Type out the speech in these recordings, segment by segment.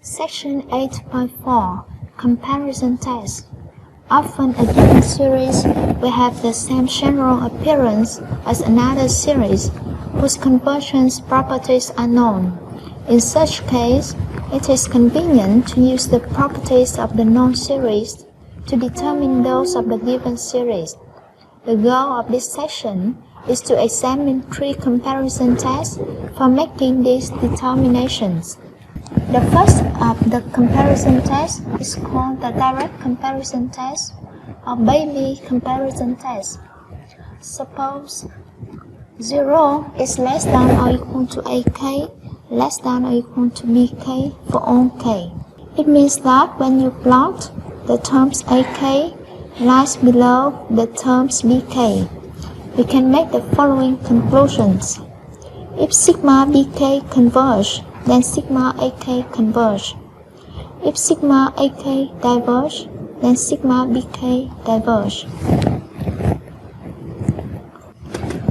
Section 8.4 Comparison Test. Often a given series will have the same general appearance as another series whose convergence properties are known. In such case, it is convenient to use the properties of the known series to determine those of the given series. The goal of this section is to examine three comparison tests for making these determinations. The first of the comparison tests is called the direct comparison test or Bailey comparison test. Suppose 0 is less than or equal to AK, less than or equal to BK for all K. It means that when you plot the terms AK lies below the terms BK, we can make the following conclusions. If sigma BK converge, then sigma AK converge. If sigma AK diverge, then sigma BK diverge.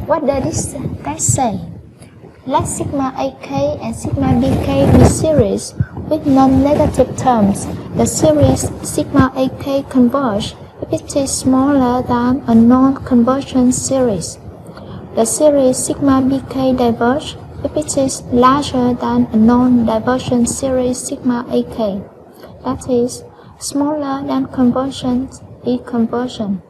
What does this test say? Let sigma AK and sigma BK be series with non-negative terms. The series sigma AK converge if it is smaller than a non-convergent series. The series sigma BK diverge if it is larger than a non-divergent series sigma AK, that is, smaller than convergent is convergent,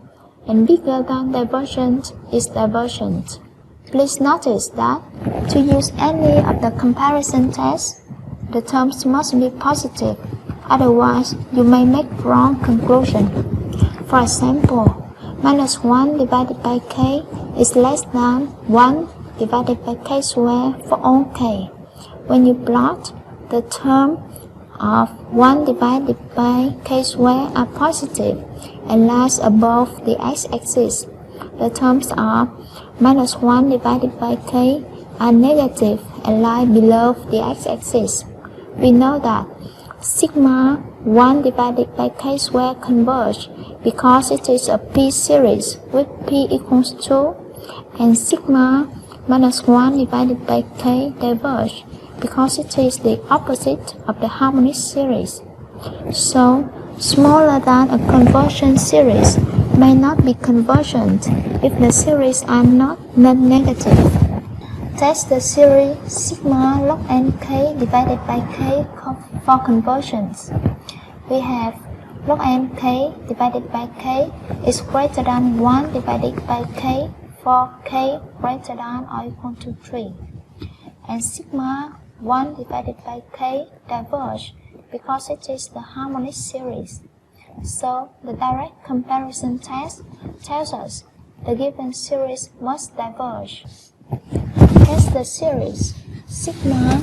and bigger than divergent is divergent. Please notice that to use any of the comparison tests, the terms must be positive, otherwise you may make wrong conclusion. For example, minus 1 divided by k is less than 1 divided by k squared for all k. When you plot, the term of 1 divided by k squared are positive and lies above the x-axis. The terms of minus 1 divided by k are negative and lie below the x-axis. We know that sigma 1 divided by k squared converge because it is a p-series with p equals 2, and sigma minus 1 divided by k diverge because it is the opposite of the harmonic series. So, smaller than a convergent series may not be convergent if the series are not non-negative. Test the series sigma log nk divided by k for convergence. We have log nk divided by k is greater than 1 divided by k for k greater than or equal to 3, and sigma 1 divided by k diverge because it is the harmonic series. So the direct comparison test tells us the given series must diverge. Test the series sigma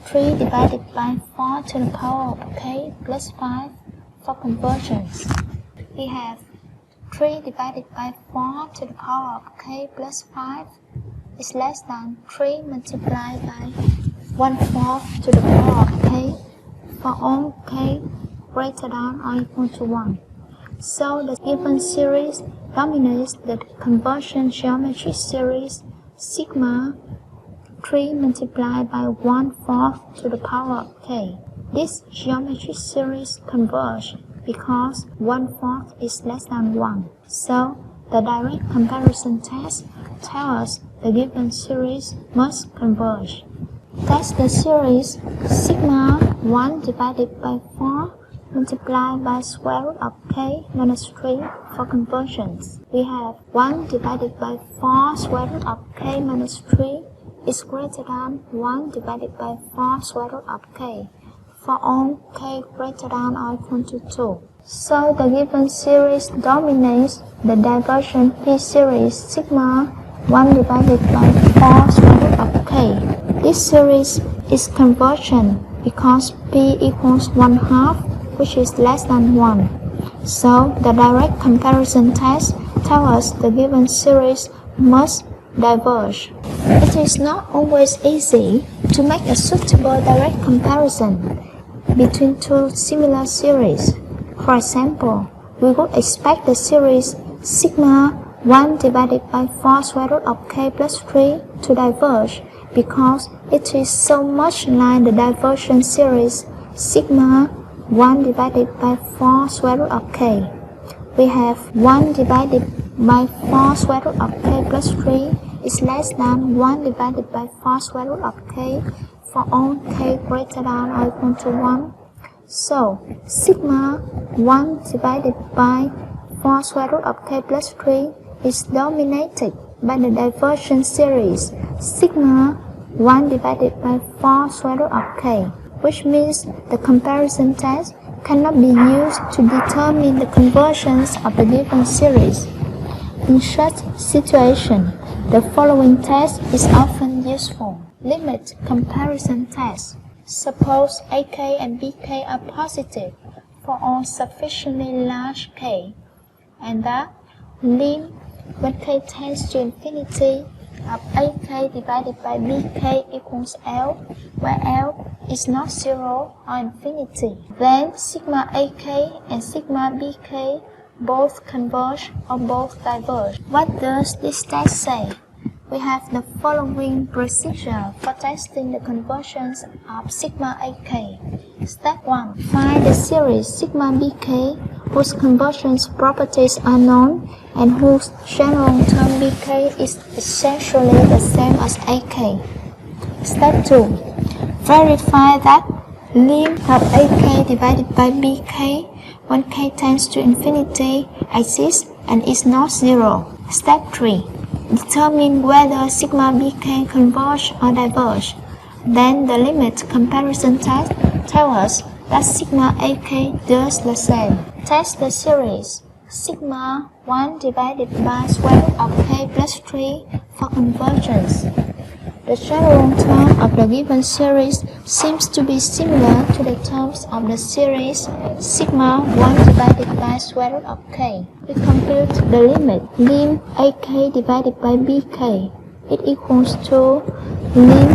3 divided by 4 to the power of k plus 5 for convergence. We have 3 divided by 4 to the power of k plus 5 is less than 3 multiplied by 1/4 to the power of k for all k greater than or equal to 1. So the given series dominates the convergent geometry series sigma 3 multiplied by 1/4 to the power of k. This geometry series converge because 1/4 is less than 1. So, the direct comparison test tells us the given series must converge. Test the series sigma 1 divided by 4 multiplied by square root of k minus 3 for convergence. We have 1 divided by 4 square root of k minus 3 is greater than 1 divided by 4 square root of k for all k greater than or equal to 2. So the given series dominates the divergent p-series sigma 1 divided by 4 square root of k. This series is convergent because p equals 1/2, which is less than 1. So the direct comparison test tells us the given series must diverge. It is not always easy to make a suitable direct comparison between two similar series. For example, we would expect the series sigma 1 divided by 4 square root of k plus 3 to diverge because it is so much like the divergent series sigma 1 divided by 4 square root of k. We have 1 divided by 4 square root of k plus 3 is less than 1 divided by 4 square root of k for all k greater than or equal to 1. So, sigma 1 divided by 4 square root of k plus 3 is dominated by the divergence series sigma 1 divided by 4 square root of k, which means the comparison test cannot be used to determine the convergence of the given series. In such situation, the following test is often useful. Limit comparison test. Suppose AK and BK are positive for all sufficiently large k, and that lim when k tends to infinity of AK divided by BK equals L, where L is not 0 or infinity. Then sigma AK and sigma BK both converge or both diverge. What does this test say? We have the following procedure for testing the convergence of sigma AK. Step 1. Find the series sigma BK whose convergence properties are known and whose general term BK is essentially the same as AK. Step 2. Verify that lim of AK divided by BK when k tends to infinity exists and is not 0. Step 3. Determine whether sigma BK converge or diverge. Then the limit comparison test tells us that sigma AK does the same. Test the series sigma 1 divided by square root of k plus 3 for convergence. The general term of the given series seems to be similar to the terms of the series sigma 1 divided by square root of k. We compute the limit lim AK divided by BK. It equals to lim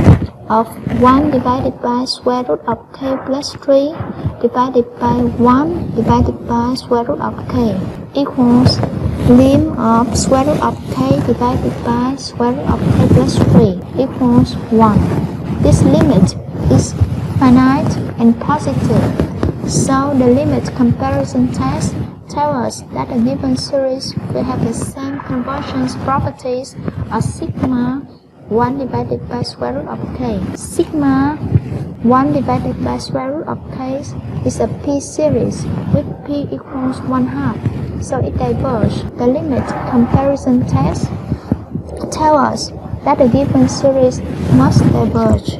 of 1 divided by square root of k plus 3 divided by 1 divided by square root of k equals lim of square root of k divided by square root of k plus 3 equals 1. This limit is finite and positive, so the limit comparison test tells us that a given series will have the same convergence properties as sigma 1 divided by square root of k. Sigma 1 divided by square root of k is a p-series with p equals 1/2, so it diverges. The limit comparison test tells us that a given series must diverge.